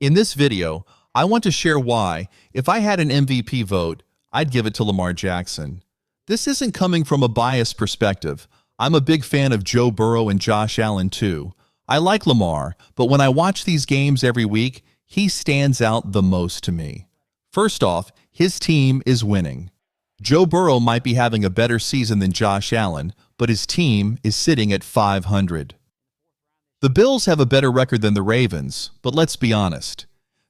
In this video, I want to share why, if I had an MVP vote, I'd give it to Lamar Jackson. This isn't coming from a biased perspective. I'm a big fan of Joe Burrow and Josh Allen too. I like Lamar, but when I watch these games every week, he stands out the most to me. First off, his team is winning. Joe Burrow might be having a better season than Josh Allen, but his team is sitting at 500. The Bills have a better record than the Ravens, but let's be honest.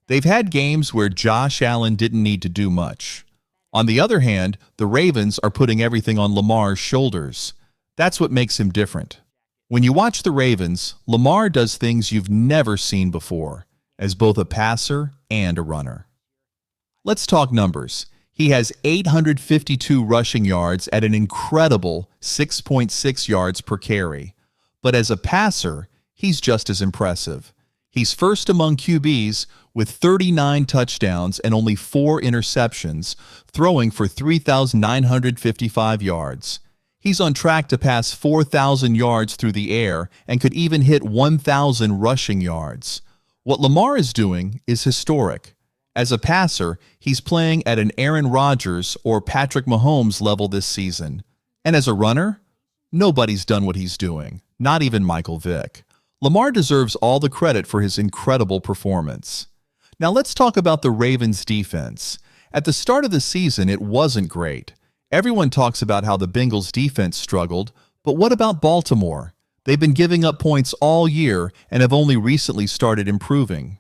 They've had games where Josh Allen didn't need to do much. On the other hand, the Ravens are putting everything on Lamar's shoulders. That's what makes him different. When you watch the Ravens, Lamar does things you've never seen before, as both a passer and a runner. Let's talk numbers. He has 852 rushing yards at an incredible 6.6 yards per carry. But as a passer, he's just as impressive. He's first among QBs with 39 touchdowns and only 4 interceptions, throwing for 3,955 yards. He's on track to pass 4,000 yards through the air and could even hit 1,000 rushing yards. What Lamar is doing is historic. As a passer, he's playing at an Aaron Rodgers or Patrick Mahomes level this season. And as a runner, nobody's done what he's doing, not even Michael Vick. Lamar deserves all the credit for his incredible performance. Now let's talk about the Ravens' defense. At the start of the season, it wasn't great. Everyone talks about how the Bengals' defense struggled, but what about Baltimore? They've been giving up points all year and have only recently started improving.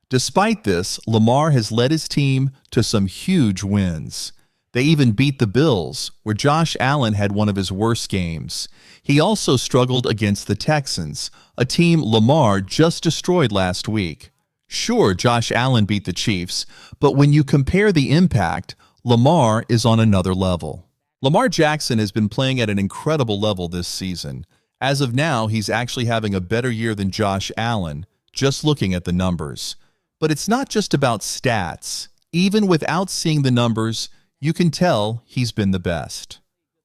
Despite this, Lamar has led his team to some huge wins. They even beat the Bills, where Josh Allen had one of his worst games. He also struggled against the Texans, a team Lamar just destroyed last week. Sure, Josh Allen beat the Chiefs, but when you compare the impact, Lamar is on another level. Lamar Jackson has been playing at an incredible level this season. As of now, he's actually having a better year than Josh Allen, just looking at the numbers. But it's not just about stats. Even without seeing the numbers, you can tell he's been the best.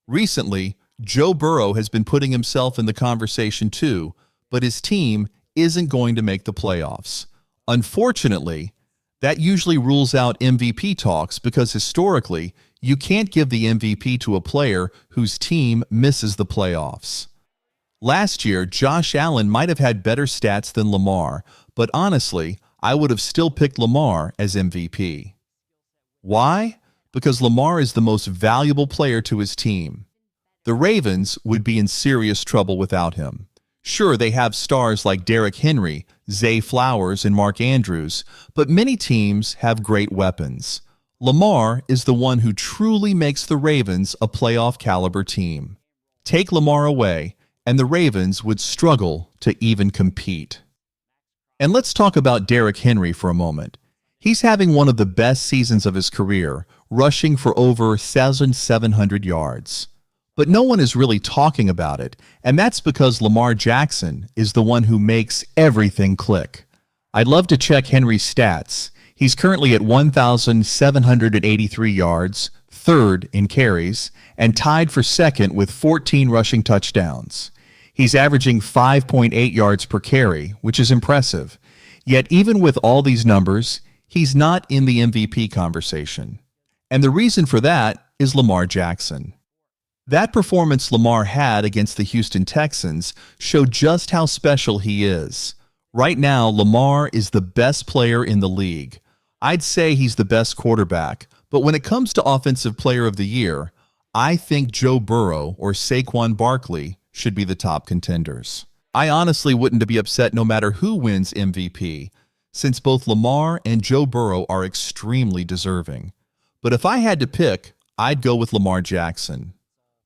Recently, Joe Burrow has been putting himself in the conversation too, but his team isn't going to make the playoffs. Unfortunately, that usually rules out MVP talks because historically, you can't give the MVP to a player whose team misses the playoffs. Last year, Josh Allen might have had better stats than Lamar, but honestly, I would have still picked Lamar as MVP. Why? Because Lamar is the most valuable player to his team. The Ravens would be in serious trouble without him. Sure, they have stars like Derrick Henry, Zay Flowers, and Mark Andrews, but many teams have great weapons. Lamar is the one who truly makes the Ravens a playoff-caliber team. Take Lamar away, and the Ravens would struggle to even compete. And let's talk about Derrick Henry for a moment. He's having one of the best seasons of his career, rushing for over 1,700 yards. But no one is really talking about it, and that's because Lamar Jackson is the one who makes everything click. I'd love to check Henry's stats. He's currently at 1,783 yards, third in carries, and tied for second with 14 rushing touchdowns. He's averaging 5.8 yards per carry, which is impressive. Yet even with all these numbers, he's not in the MVP conversation. And the reason for that is Lamar Jackson. That performance Lamar had against the Houston Texans showed just how special he is. Right now, Lamar is the best player in the league. I'd say he's the best quarterback, but when it comes to Offensive Player of the Year, I think Joe Burrow or Saquon Barkley should be the top contenders. I honestly wouldn't be upset no matter who wins MVP, since both Lamar and Joe Burrow are extremely deserving. But if I had to pick, I'd go with Lamar Jackson.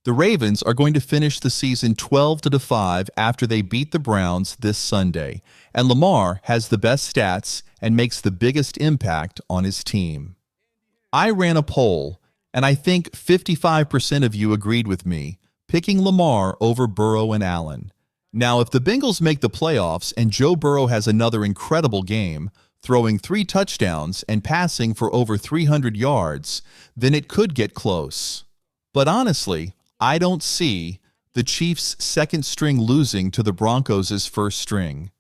The Ravens are going to finish the season 12-5 after they beat the Browns this Sunday, and Lamar has the best stats and makes the biggest impact on his team. I ran a poll, and I think 55% of you agreed with me, picking Lamar over Burrow and Allen. Now, if the Bengals make the playoffs and Joe Burrow has another incredible game, throwing 3 touchdowns and passing for over 300 yards, then it could get close. But honestly, I don't see the Chiefs' second string losing to the Broncos' first string.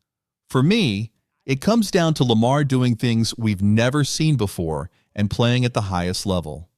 For me, It comes down to Lamar doing things we've never seen before and playing at the highest level.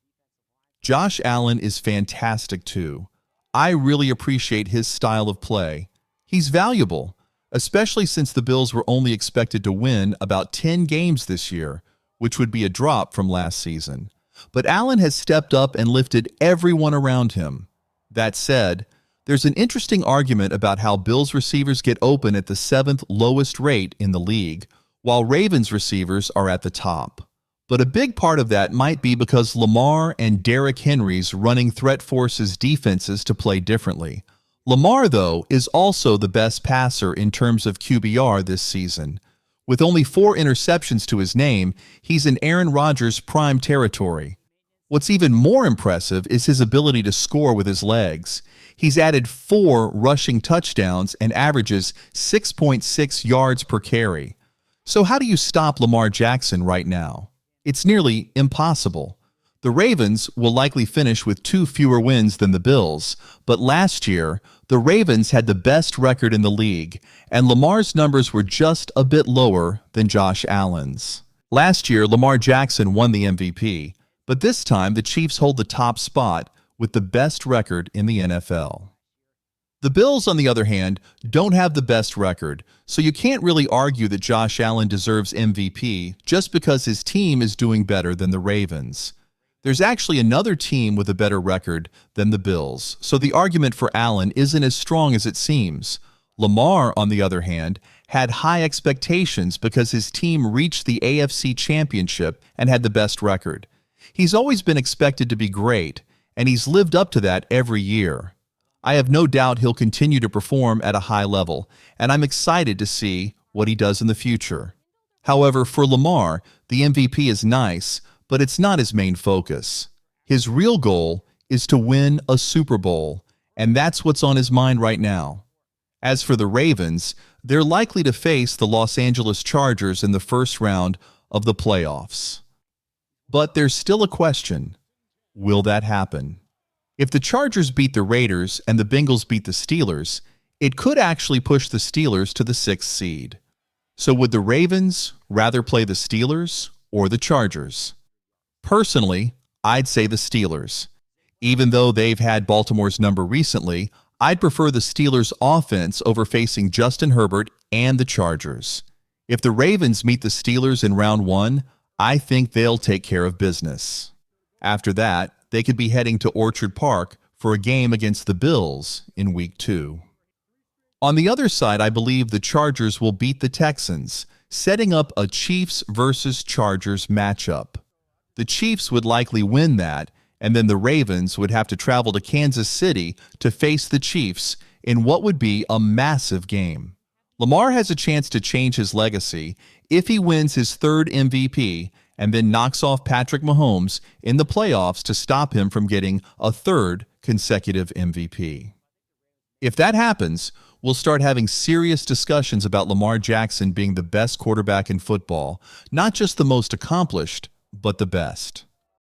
Josh Allen is fantastic too. I really appreciate his style of play. He's valuable, especially since the Bills were only expected to win about 10 games this year, which would be a drop from last season. But Allen has stepped up and lifted everyone around him. That said, there's an interesting argument about how Bills receivers get open at the 7th lowest rate in the league, while Ravens receivers are at the top. But a big part of that might be because Lamar and Derrick Henry's running threat forces defenses to play differently. Lamar, though, is also the best passer in terms of QBR this season. With only 4 interceptions to his name, he's in Aaron Rodgers' prime territory. What's even more impressive is his ability to score with his legs. He's added 4 rushing touchdowns and averages 6.6 yards per carry. So how do you stop Lamar Jackson right now? It's nearly impossible. The Ravens will likely finish with 2 fewer wins than the Bills, but last year, the Ravens had the best record in the league, and Lamar's numbers were just a bit lower than Josh Allen's. Last year, Lamar Jackson won the MVP, but this time the Chiefs hold the top spot with the best record in the NFL. The Bills, on the other hand, don't have the best record, so you can't really argue that Josh Allen deserves MVP just because his team is doing better than the Ravens. There's actually another team with a better record than the Bills, so the argument for Allen isn't as strong as it seems. Lamar, on the other hand, had high expectations because his team reached the AFC Championship and had the best record. He's always been expected to be great, and he's lived up to that every year. I have no doubt he'll continue to perform at a high level, and I'm excited to see what he does in the future. However, for Lamar, the MVP is nice, but it's not his main focus. His real goal is to win a Super Bowl, and that's what's on his mind right now. As for the Ravens, they're likely to face the Los Angeles Chargers in the first round of the playoffs. But there's still a question. Will that happen? If the Chargers beat the Raiders and the Bengals beat the Steelers, it could actually push the Steelers to the 6th seed. So would the Ravens rather play the Steelers or the Chargers? Personally, I'd say the Steelers. Even though they've had Baltimore's number recently, I'd prefer the Steelers' offense over facing Justin Herbert and the Chargers. If the Ravens meet the Steelers in round 1, I think they'll take care of business. After that, they could be heading to Orchard Park for a game against the Bills in Week 2. On the other side, I believe the Chargers will beat the Texans, setting up a Chiefs versus Chargers matchup. The Chiefs would likely win that, and then the Ravens would have to travel to Kansas City to face the Chiefs in what would be a massive game. Lamar has a chance to change his legacy if he wins his 3rd MVP and then knocks off Patrick Mahomes in the playoffs to stop him from getting a 3rd consecutive MVP. If that happens, we'll start having serious discussions about Lamar Jackson being the best quarterback in football, not just the most accomplished, but the best.